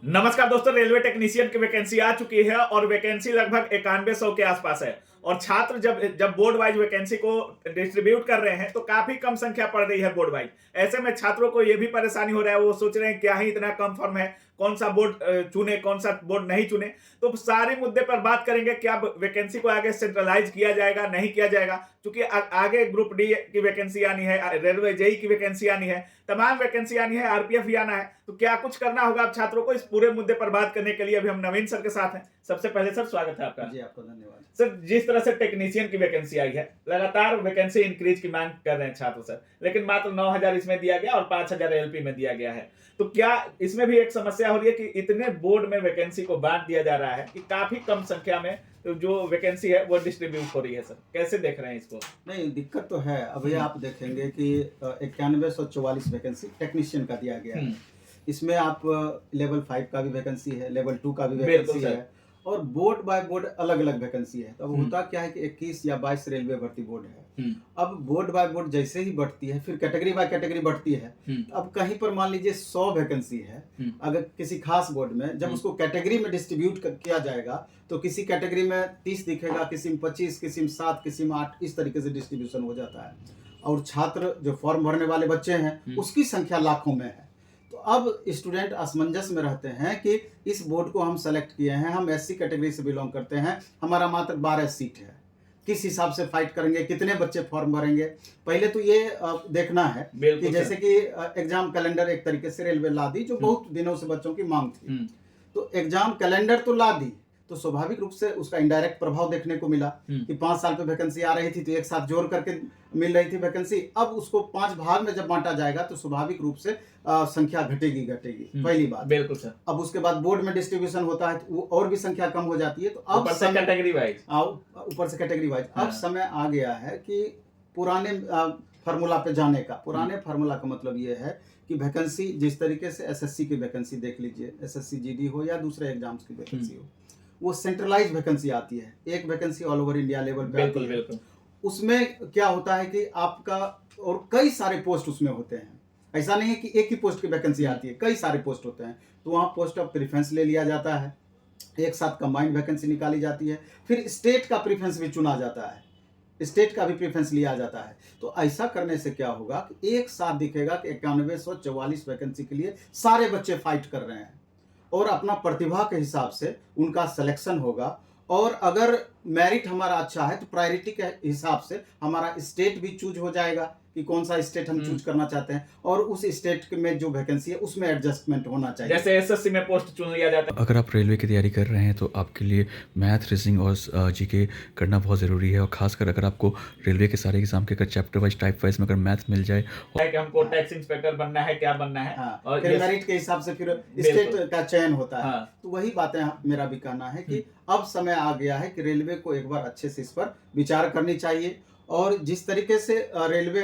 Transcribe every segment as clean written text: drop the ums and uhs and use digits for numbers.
नमस्कार दोस्तों, railway technician की वैकेंसी आ चुकी है और वैकेंसी लगभग 9100 के आसपास है। और छात्र जब जब बोर्ड वाइज वैकेंसी को डिस्ट्रीब्यूट कर रहे हैं तो काफी कम संख्या पड़ रही है बोर्ड वाइज। ऐसे में छात्रों को यह भी परेशानी हो रहा है, वो सोच रहे हैं क्या ही इतना कम फॉर्म है, कौन सा बोर्ड चुने, कौन सा बोर्ड नहीं चुने। तो सारे मुद्दे पर बात करेंगे, क्या वैकेंसी को आगे सेंट्रलाइज किया जाएगा, नहीं किया जाएगा, क्योंकि आगे ग्रुप डी की वैकेंसी आनी है, रेलवे जेई की वैकेंसी आनी है, तमाम वैकेंसी आनी है, आरपीएफ भी आना है। तो क्या कुछ करना होगा आप छात्रों को, इस पूरे मुद्दे पर बात करने के लिए अभी हम नवीन सर के साथ हैं। सबसे पहले सर स्वागत है आपका। जी, आपका धन्यवाद। सर, जिस तरह से टेक्नीशियन की वैकेंसी आई है, लगातार वैकेंसी इंक्रीज की मांग कर रहे हैं छात्र सर, लेकिन मात्र 9000 इसमें दिया गया और 5000 एलपी में दिया गया है। तो क्या इसमें भी एक समस्या हो रही है कि इतने बोर्ड में वैकेंसी को बांट दिया जा रहा है कि काफी कम संख्या में तो जो वैकेंसी है वो डिस्ट्रीब्यूट हो रही है। सर कैसे देख रहे हैं इसको? नहीं, दिक्कत तो है। अभी आप देखेंगे कि 9144 वैकेंसी टेक्नीशियन का दिया गया है। इसमें आप लेवल 5 का भी वैकेंसी है, लेवल 2 का भी वैकेंसी है और बोर्ड बाय बोर्ड अलग अलग वैकेंसी है। तो अब होता क्या है कि 21 या 22 रेलवे भर्ती बोर्ड है। अब बोर्ड बाय बोर्ड जैसे ही बढ़ती है, फिर कैटेगरी बाय कैटेगरी बढ़ती है। तो अब कहीं पर मान लीजिए 100 वैकेंसी है, अगर किसी खास बोर्ड में जब उसको कैटेगरी में डिस्ट्रीब्यूट किया जाएगा तो किसी कैटेगरी में 30 दिखेगा, किसी में 25, किसी में 7, किसी में 8, इस तरीके से डिस्ट्रीब्यूशन हो जाता है। और छात्र जो फॉर्म भरने वाले बच्चे हैं उसकी संख्या लाखों में है। तो अब स्टूडेंट असमंजस में रहते हैं कि इस बोर्ड को हम सेलेक्ट किए हैं, हम एससी कैटेगरी से बिलोंग करते हैं, हमारा मात्र 12 सीट है, किस हिसाब से फाइट करेंगे, कितने बच्चे फॉर्म भरेंगे। पहले तो ये देखना है कि जैसे कि एग्जाम कैलेंडर एक तरीके से रेलवे ला दी, जो बहुत दिनों से बच्चों की मांग थी। तो एग्जाम कैलेंडर तो ला दी, तो स्वाभाविक रूप से उसका इनडायरेक्ट प्रभाव देखने को मिला कि 5 साल पे वैकेंसी आ रही थी तो एक साथ जोड़ करके मिल रही थी वैकेंसी। अब उसको 5 भाग में जब बांटा जाएगा तो स्वाभाविक रूप से संख्या घटेगी पहली बात। बिल्कुल सर। अब उसके बाद बोर्ड में डिस्ट्रीब्यूशन होता है तो और भी संख्या कम हो जाती है। तो अब ऊपर से कैटेगरी वाइज अब समय आ गया है कि पुराने फार्मूला पे जाने का। पुराने फार्मूला का मतलब ये है कि वैकेंसी जिस तरीके से एसएससी की वैकेंसी देख लीजिए, एसएससी जीडी हो या दूसरे एग्जाम्स की वैकेंसी हो, वो सेंट्रलाइज वैकेंसी आती है। एक vacancy all over India level पे आती है। बिल्कुल। उसमें क्या होता है कि आपका और कई सारे पोस्ट उसमें होते हैं। ऐसा नहीं है कि एक ही पोस्ट की वैकेंसी आती है, कई सारे पोस्ट होते हैं। तो वहाँ पोस्ट ऑफ प्रेफरेंस ले लिया जाता है, एक साथ कंबाइंड वैकेंसी निकाली जाती है, फिर स्टेट का प्रेफरेंस भी चुना जाता है, स्टेट का भी प्रेफरेंस लिया जाता है। तो ऐसा करने से क्या होगा कि एक साथ दिखेगा कि 9144 वैकेंसी के लिए सारे बच्चे फाइट कर रहे हैं और अपना प्रतिभा के हिसाब से उनका सिलेक्शन होगा। और अगर मेरिट हमारा अच्छा है तो प्रायोरिटी के हिसाब से हमारा स्टेट भी चूज हो जाएगा कि कौन सा स्टेट हम चूज करना चाहते हैं, और उस स्टेट में जो वैकेंसी है उसमें एडजस्टमेंट होना चाहिए। जैसे एसएससी में पोस्ट चुन लिया जाता है। अगर आप रेलवे की तैयारी कर रहे हैं तो आपके लिए मैथ, रीजनिंग और जीके करना बहुत ज़रूरी है। और खासकर अगर आपको रेलवे के सारे एग्जाम के अगर चैप्टर वाइज, टाइप वाइज में अगर मैथ मिल जाए कि हमको टैक्स इंस्पेक्टर बनना है, क्या बनना है। हाँ, और फिर मेरिट के हिसाब से फिर स्टेट का चयन होता है। तो वही बातें मेरा भी कहना है कि अब समय आ गया है कि रेलवे को एक बार अच्छे से इस पर विचार करनी चाहिए। और जिस तरीके से रेलवे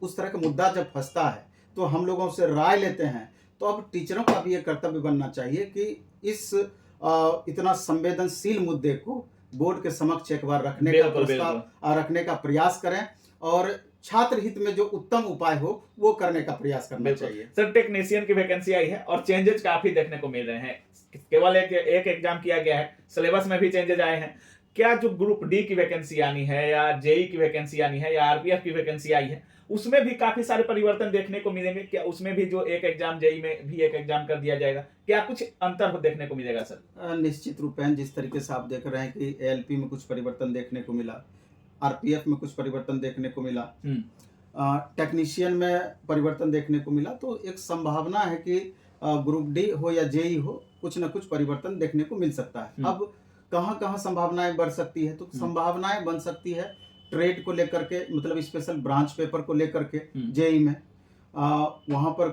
उस तरह का मुद्दा जब फंसता है तो हम लोगों से राय लेते हैं, तो अब टीचरों का भी ये कर्तव्य बनना चाहिए कि इस इतना संवेदनशील मुद्दे को बोर्ड के समक्ष एक बार रखने का प्रयास करें और छात्र हित में जो उत्तम उपाय हो वो करने का प्रयास करना चाहिए। सर, टेक्नीशियन की वैकेंसी आई है और चेंजेस काफी देखने को मिल रहे हैं। केवल एक एग्जाम किया गया है, सिलेबस में भी चेंजेस आए हैं। क्या जो ग्रुप डी की वैकेंसी आनी है या जेई की वैकेंसी आनी है या आरपीएफ की वैकेंसी आई है, उसमें भी काफी सारे परिवर्तन देखने को मिलेंगे? क्या उसमें भी जो एक एग्जाम जेई में भी एक एग्जाम कर दिया जाएगा, क्या कुछ अंतर देखने को मिलेगा सर? निश्चित रूप में जिस तरीके से आप देख रहे हैं कि एएलपी में कुछ परिवर्तन देखने को मिला, आरपीएफ में कुछ परिवर्तन देखने को मिला, टेक्नीशियन में परिवर्तन देखने को मिला, तो एक संभावना है कि ग्रुप डी हो या जेई हो, कुछ न कुछ परिवर्तन देखने को मिल सकता है। अब कहाँ संभावनाएं बढ़ सकती है? तो संभावनाएं बन सकती है ट्रेड को लेकर के, मतलब स्पेशल ब्रांच पेपर को लेकर के जेई में। वहाँ पर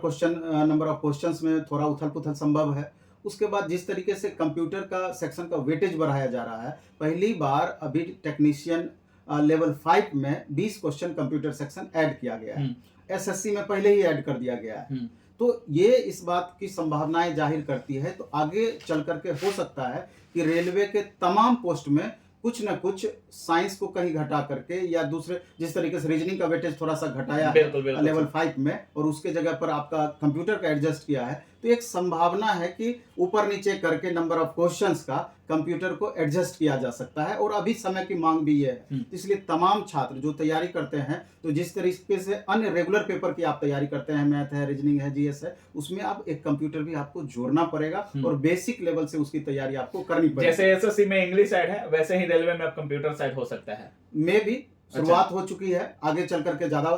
नंबर ऑफ क्वेश्चंस में थोड़ा उथल पुथल संभव है। उसके बाद जिस तरीके से कंप्यूटर का सेक्शन का वेटेज बढ़ाया जा रहा है, पहली बार अभी टेक्नीशियन लेवल 5 में 20 क्वेश्चन कंप्यूटर सेक्शन ऐड किया गया है। एसएससी में पहले ही ऐड कर दिया गया है। तो ये इस बात की संभावनाएं जाहिर करती है। तो आगे चल करके हो सकता है कि रेलवे के तमाम पोस्ट में कुछ न कुछ साइंस को कहीं घटा करके या दूसरे, जिस तरीके से रीजनिंग का वेटेज थोड़ा सा घटाया है लेवल 5 में और उसके जगह पर आपका कंप्यूटर का एडजस्ट किया है, तो एक संभावना है कि ऊपर नीचे करके नंबर ऑफ क्वेश्चंस का कंप्यूटर को एडजस्ट किया जा सकता है, और अभी समय की मांग भी ये है। इसलिए तमाम छात्र जो तैयारी करते हैं, तो जिस तरीके से अन्य रेगुलर पेपर की आप तैयारी करते हैं, मैथ है, रीजनिंग है, जीएस है, उसमें आप एक कंप्यूटर भी आपको जोड़ना पड़ेगा और बेसिक लेवल से उसकी तैयारी आपको करनी पड़ेगी। जैसे एसएससी में इंग्लिश साइड है, वैसे ही रेलवे में अब कंप्यूटर साइड हो सकता है। में भी शुरुआत हो चुकी है, आगे चल करके ज्यादा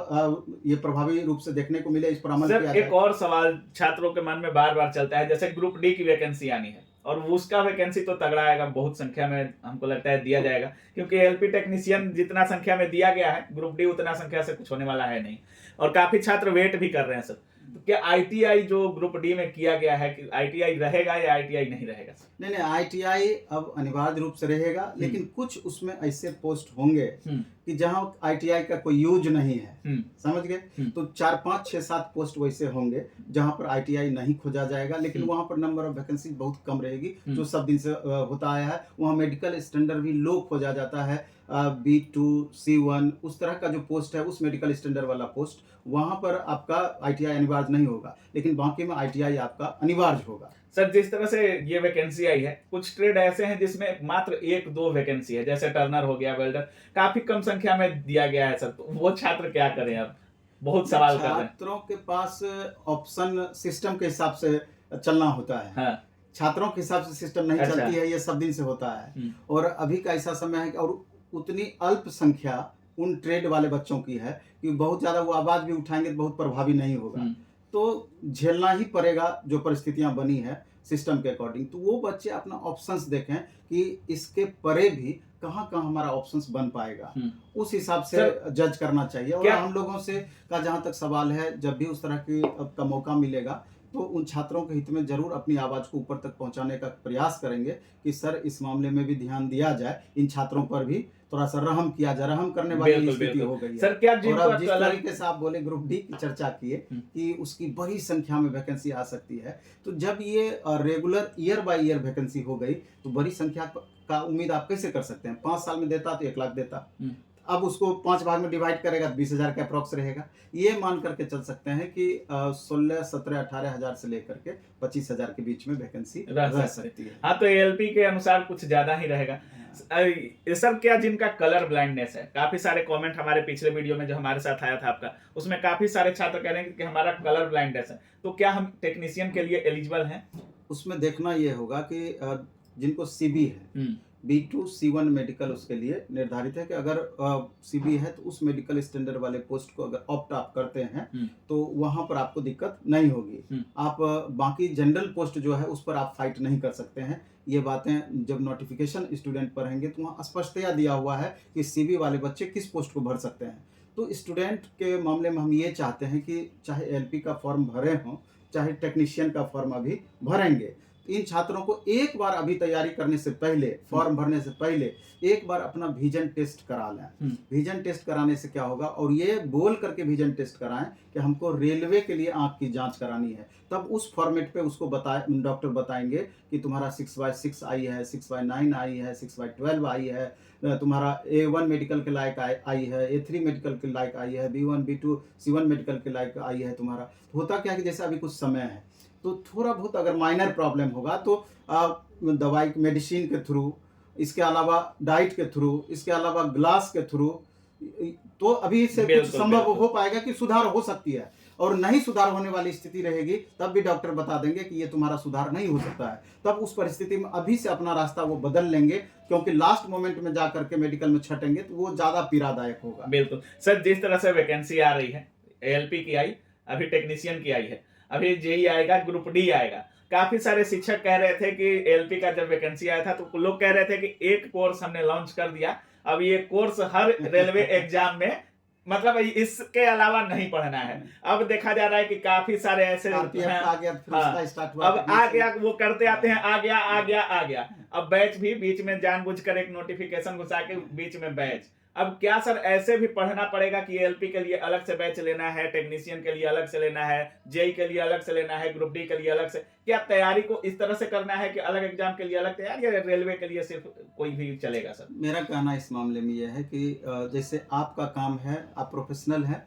ये प्रभावी रूप से देखने को मिले, इस पर अमल किया जाए। एक और सवाल छात्रों के मन में बार बार चलता है, जैसे ग्रुप डी की वैकेंसी आनी है और उसका वैकेंसी तो तगड़ा आएगा, बहुत संख्या में हमको लगता है दिया जाएगा, क्योंकि एलपी टेक्नीशियन जितना संख्या में दिया गया है, ग्रुप डी उतना संख्या से कुछ होने वाला है नहीं, और काफी छात्र वेट भी कर रहे हैं सर। तो क्या आईटीआई जो ग्रुप डी में किया गया है, कि आईटीआई रहेगा या आईटीआई नहीं रहेगा? नहीं, आईटीआई अब अनिवार्य रूप से रहेगा, लेकिन कुछ उसमें ऐसे पोस्ट होंगे कि जहां आईटीआई का कोई यूज नहीं है, समझ गए? तो 4, 5, 6, 7 पोस्ट वैसे होंगे जहां पर आईटीआई नहीं खोजा जाएगा, लेकिन वहां पर नंबर ऑफ वैकेंसी बहुत कम रहेगी, जो सब दिन से होता आया है। वहां मेडिकल स्टैंडर्ड भी लो खोजा जाता है, B2, C1 उस तरह का जो पोस्ट है, उस मेडिकल स्टैंडर्ड वाला पोस्ट, वहां पर आपका आईटीआई अनिवार्य नहीं होगा, लेकिन बाकी में आईटीआई आपका अनिवार्य होगा। सर, जिस तरह से ये वैकेंसी आई है, कुछ ट्रेड ऐसे हैं जिसमें मात्र 1-2 वैकेंसी है, जैसे टर्नर हो गया, वेल्डर, काफी कम संख्या में दिया गया है सर, तो वो छात्र क्या करें? अब बहुत सवाल कर रहे हैं। छात्रों के पास ऑप्शन सिस्टम के हिसाब से चलना होता है। हाँ। छात्रों के हिसाब से सिस्टम नहीं चलती है, ये सब दिन से होता है, और अभी का ऐसा समय है कि और उतनी अल्प संख्या उन ट्रेड वाले बच्चों की है कि बहुत ज्यादा वो आवाज भी उठाएंगे तो बहुत प्रभावी नहीं होगा, तो झेलना ही पड़ेगा जो परिस्थितियां बनी है सिस्टम के अकॉर्डिंग। तो वो बच्चे अपना ऑप्शंस देखें कि इसके परे भी कहाँ कहाँ हमारा ऑप्शंस बन पाएगा, उस हिसाब से जज करना चाहिए। और हम लोगों से का जहाँ तक सवाल है, जब भी उस तरह की का मौका मिलेगा तो उन छात्रों के हित में जरूर अपनी आवाज को ऊपर तक पहुंचाने का प्रयास करेंगे कि सर इस मामले में भी ध्यान दिया जाए, इन छात्रों पर भी थोड़ा सा रहम किया जाए। रहम करने वाली स्थिति हो गई है सर। क्या और अब जिस तरीके से आप बोले ग्रुप डी की चर्चा किए कि उसकी बड़ी संख्या में वैकेंसी आ सकती है, तो जब ये regular year by year vacancy हो गई तो बड़ी संख्या का उम्मीद आप कैसे कर सकते हैं? 5 साल में देता तो 1 लाख देता, अब उसको 5 भाग में डिवाइड करेगा तो 20,000 का अप्रॉक्स रहेगा। ये मान करके चल सकते हैं कि 16, 17, 18 हजार से लेकर के 25,000 के बीच में वैकेंसी रह सकती है। हाँ, तो एलपी के अनुसार कुछ ज्यादा ही रहेगा। सर, क्या जिनका कलर ब्लाइंडनेस है, काफी सारे कमेंट हमारे पिछले वीडियो में जो हमारे साथ आया था आपका, उसमें काफी सारे छात्र कह रहे हैं कि हमारा कलर ब्लाइंडनेस है, तो क्या हम टेक्नीशियन के लिए एलिजिबल हैं? उसमें देखना ये होगा कि जिनको सीबी है, B2, C1 मेडिकल उसके लिए निर्धारित है कि अगर सीबी है तो उस मेडिकल स्टैंडर्ड वाले पोस्ट को अगर ऑप्ट आप करते हैं तो वहां पर आपको दिक्कत नहीं होगी। आप बाकी जनरल पोस्ट जो है उस पर आप फाइट नहीं कर सकते हैं। ये बातें जब नोटिफिकेशन स्टूडेंट पढ़ेंगे तो वहाँ स्पष्टतया दिया हुआ है कि सीबी वाले बच्चे किस पोस्ट को भर सकते हैं। तो स्टूडेंट के मामले में हम ये चाहते हैं कि चाहे एलपी का फॉर्म भरे हों, चाहे टेक्नीशियन का फॉर्म अभी भरेंगे, इन छात्रों को एक बार अभी तैयारी करने से पहले, फॉर्म भरने से पहले एक बार अपना विजन टेस्ट करा लें। विजन टेस्ट कराने से क्या होगा, और ये बोल करके विजन टेस्ट कराएं कि हमको रेलवे के लिए आंख की जांच करानी है, तब उस फॉर्मेट पे उसको डॉक्टर बताएंगे कि तुम्हारा 6/6 आई है, 6/9 आई है, 6/12 आई है, तुम्हारा A1 मेडिकल के लायक आई है, A3 मेडिकल के लायक आई है, B1, B2, C1 मेडिकल के लायक आई है तुम्हारा। होता क्या है कि जैसे अभी कुछ समय है तो थोड़ा बहुत अगर माइनर प्रॉब्लम होगा तो दवाई मेडिसिन के थ्रू, इसके अलावा डाइट के थ्रू, इसके अलावा ग्लास के थ्रू, तो अभी से कुछ संभव हो पाएगा कि सुधार हो सकती है। और नहीं सुधार होने वाली स्थिति रहेगी तब भी डॉक्टर बता देंगे कि ये तुम्हारा सुधार नहीं हो सकता है। तब उस परिस्थिति में अभी से अपना रास्ता वो बदल लेंगे, क्योंकि लास्ट मोमेंट में जा करके मेडिकल में छटेंगे तो वो ज्यादा पीड़ादायक होगा। बिल्कुल सर, जिस तरह से वैकेंसी आ रही है, एलपी की आई, अभी टेक्नीशियन की आई है, अभी जेई आएगा, ग्रुप डी आएगा। काफी सारे शिक्षक कह रहे थे कि एलपी का जब वैकेंसी आया था तो लोग कह रहे थे कि एक कोर्स हमने लॉन्च कर दिया, अब ये कोर्स हर रेलवे एग्जाम में, मतलब इसके अलावा नहीं पढ़ना है। अब देखा जा रहा है कि काफी सारे ऐसे अब आ गया, वो करते आते हैं, आ गया। अब बैच भी बीच में जानबूझकर एक नोटिफिकेशन घुसा के बीच में बैच। अब क्या सर ऐसे भी पढ़ना पड़ेगा कि एलपी के लिए अलग से बैच लेना है, टेक्नीशियन के लिए अलग से लेना है, जेई के लिए अलग से लेना है, ग्रुप डी के लिए अलग से? क्या तैयारी को इस तरह से करना है कि अलग एग्जाम के लिए अलग तैयारी, या रेलवे के लिए सिर्फ कोई भी चलेगा सर? मेरा कहना इस मामले में यह है कि जैसे आपका काम है, आप प्रोफेशनल हैं,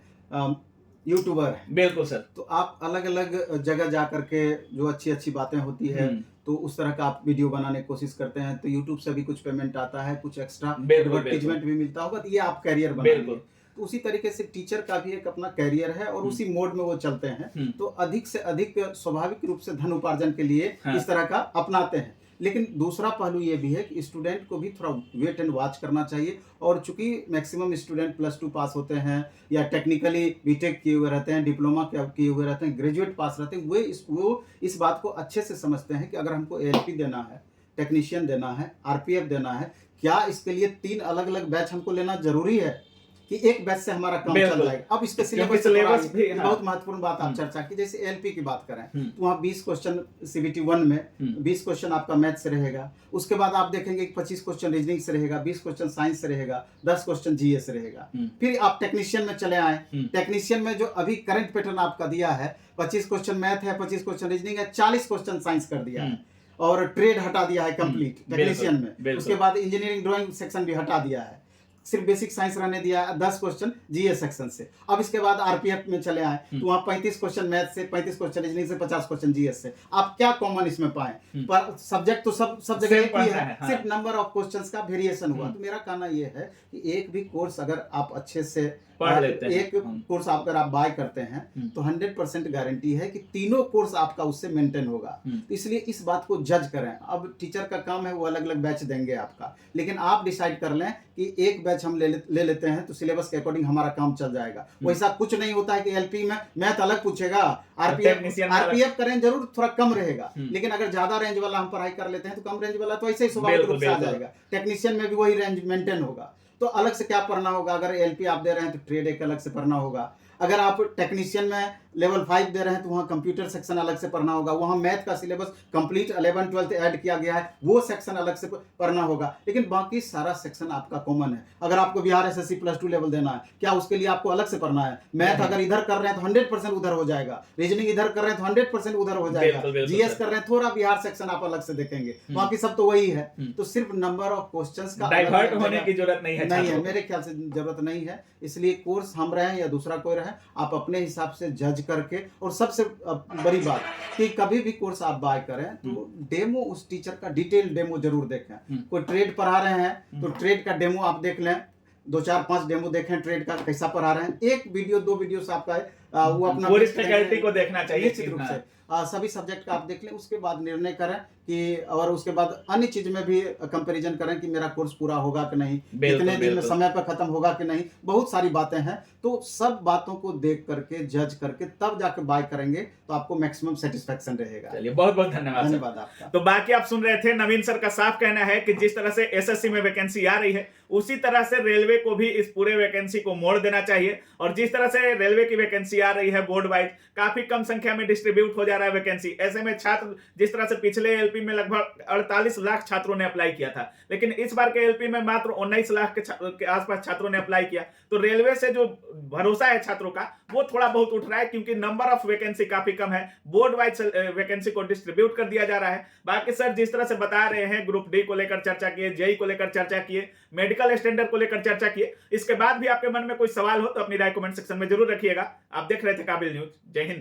यूट्यूबर हैं, बिल्कुल सर। तो आप अलग अलग जगह जा करके जो अच्छी अच्छी बातें होती है तो उस तरह का आप वीडियो बनाने की कोशिश करते हैं, तो यूट्यूब से भी कुछ पेमेंट आता है, कुछ एक्स्ट्रा बिल्कुल, एडवर्टीजमेंट भी मिलता होगा, तो ये आप कैरियर बिल्कुल। बनाएंगे। तो उसी तरीके से टीचर का भी एक अपना कैरियर है और उसी मोड में वो चलते हैं, तो अधिक से अधिक स्वाभाविक रूप से धन उपार्जन के लिए हाँ। इस तरह का अपनाते हैं। लेकिन दूसरा पहलू ये भी है कि स्टूडेंट को भी थोड़ा वेट एंड वॉच करना चाहिए, और चूंकि मैक्सिमम स्टूडेंट +2 पास होते हैं या टेक्निकली बीटेक किए हुए रहते हैं, डिप्लोमा किए हुए रहते हैं, ग्रेजुएट पास रहते हैं, वो इस बात को अच्छे से समझते हैं कि अगर हमको एएलपी देना है, टेक्नीशियन देना है, आरपीएफ देना है, क्या इसके लिए 3 अलग अलग बैच हमको लेना जरूरी है कि एक बैच से हमारा काम चल जाएगा। अब इसके सिलेबस भी हाँ। बहुत महत्वपूर्ण बात आप चर्चा की, जैसे एलपी की बात करें तो वहाँ 20 क्वेश्चन सीबीटी 1 में 20 क्वेश्चन आपका मैथ से रहेगा, उसके बाद आप देखेंगे कि 25 क्वेश्चन रीजनिंग से रहेगा, 20 क्वेश्चन साइंस से रहेगा, 10 क्वेश्चन जीएस से रहेगा। फिर आप टेक्नीशियन में चले आए, टेक्नीशियन में जो अभी करंट पैटर्न आपका दिया है 25 क्वेश्चन मैथ है, 25 क्वेश्चन रीजनिंग है, 40 क्वेश्चन साइंस कर दिया है और ट्रेड हटा दिया है कंप्लीट टेक्नीशियन में। उसके बाद इंजीनियरिंग ड्राइंग सेक्शन भी हटा दिया है, सिर्फ बेसिक साइंस रहने दिया है, 10 क्वेश्चन जीएस सेक्शन से। अब इसके बाद आरपीएफ में चले आए तो वहाँ 35 क्वेश्चन मैथ से, 35 क्वेश्चन रीजनिंग से, 50 क्वेश्चन जीएस से। आप क्या कॉमन इसमें पाए? पर सब्जेक्ट तो सब जगह एक ही है, हाँ। सिर्फ नंबर ऑफ क्वेश्चंस का वेरिएशन हुआ। तो मेरा कहना यह है कि एक भी कोर्स अगर आप अच्छे से पढ़ लेते हैं, एक कोर्स अगर आप बाय करते हैं तो 100% गारंटी है कि तीनों कोर्स आपका उससे मेंटेन होगा। तो इसलिए इस बात को जज करें। अब टीचर का काम है वो अलग अलग बैच देंगे आपका, लेकिन आप डिसाइड कर लें कि एक बैच हम ले लेते हैं तो सिलेबस के अकॉर्डिंग हमारा काम चल जाएगा। वैसा कुछ नहीं होता है कि एलपी में मैथ अलग पूछेगा, आरपीएफ करें जरूर थोड़ा कम रहेगा, लेकिन अगर ज्यादा रेंज वाला हम पढ़ाई कर लेते हैं तो कम रेंज वाला तो ऐसे ही स्वाभाविक रूप से आ जाएगा। टेक्नीशियन में भी वही रेंज मेंटेन होगा। तो अलग से क्या पढ़ना होगा? अगर एलपी आप दे रहे हैं तो ट्रेड एक अलग से पढ़ना होगा। अगर आप टेक्नीशियन में लेवल 5 दे रहे हैं तो वहाँ कंप्यूटर सेक्शन अलग से पढ़ना होगा। वहाँ मैथ का सिलेबस कंप्लीट 11 12 ऐड किया गया है, वो सेक्शन अलग से पढ़ना होगा। लेकिन बाकी सारा सेक्शन आपका कॉमन है। अगर आपको बिहार एसएससी +2 लेवल देना है, क्या उसके लिए आपको अलग से पढ़ना है? मैथ अगर इधर कर रहे हैं तो 100% उधर हो जाएगा, रीजनिंग इधर कर रहे हैं तो 100% उधर हो जाएगा, जीएस कर रहे हैं थोड़ा बिहार सेक्शन आप अलग से देखेंगे, बाकी सब तो वही है। तो सिर्फ नंबर ऑफ क्वेश्चंस का डाइवर्ट होने की जरूरत नहीं है, मेरे ख्याल से जरूरत नहीं है। इसलिए कोर्स हम रहे या दूसरा कोई रहे, आप अपने हिसाब से जज करके, और सबसे बड़ी बात कि कभी भी कोर्स आप बाय करें तो डेमो उस टीचर का डिटेल डेमो जरूर देखें। कोई ट्रेड पढ़ा रहे हैं तो ट्रेड का डेमो आप देख लें, 2 4 5 डेमो देखें ट्रेड का कैसा पढ़ा रहे हैं। एक वीडियो 2 वीडियो से आपका वो अपना पूरी फैकल्टी को देखना चाहिए निश्चित रूप से। सभी सब्जेक्ट का आप देख लें, उसके बाद निर्णय करें कि, और उसके बाद अन्य चीज में भी कंपैरिजन करें कि मेरा कोर्स पूरा होगा कि नहीं, कितने दिन में समय पर खत्म होगा कि नहीं, बहुत सारी बातें हैं। तो सब बातों को देख करके जज करके तब जाकर बाय करेंगे तो आपको मैक्सिमम सेटिस्फैक्शन रहेगा। चलिए बहुत बहुत धन्यवाद आपका। तो बाकी आप सुन रहे थे, नवीन सर का साफ कहना है कि जिस तरह से एसएससी में वैकेंसी आ रही है उसी तरह से रेलवे को भी इस पूरे वैकेंसी को मोड़ देना चाहिए। और जिस तरह से रेलवे की वैकेंसी आ रही है बोर्ड वाइज, काफी कम संख्या में डिस्ट्रीब्यूट हो जा रहा है वैकेंसी। ऐसे में छात्र, जिस तरह से पिछले एलपी में लगभग 48 लाख छात्रों ने अप्लाई किया था, लेकिन इस बार के एलपी में मात्र 19 लाख के आसपास छात्रों ने अप्लाई किया। तो रेलवे से जो भरोसा है छात्रों का वो थोड़ा बहुत उठ रहा है, क्योंकि नंबर ऑफ वैकेंसी काफी कम है। बोर्ड वाइज वैकेंसी को डिस्ट्रीब्यूट कर दिया जा रहा है। बाकी सर जिस तरह से बता रहे हैं, ग्रुप डी को लेकर चर्चा किए, जेई को लेकर चर्चा किए, मेडिकल स्टैंडर्ड को लेकर चर्चा किए। इसके बाद भी आपके मन में कोई सवाल हो तो अपनी राय कमेंट सेक्शन में जरूर रखिएगा। आप देख रहे थे काबिल न्यूज। जय हिंद।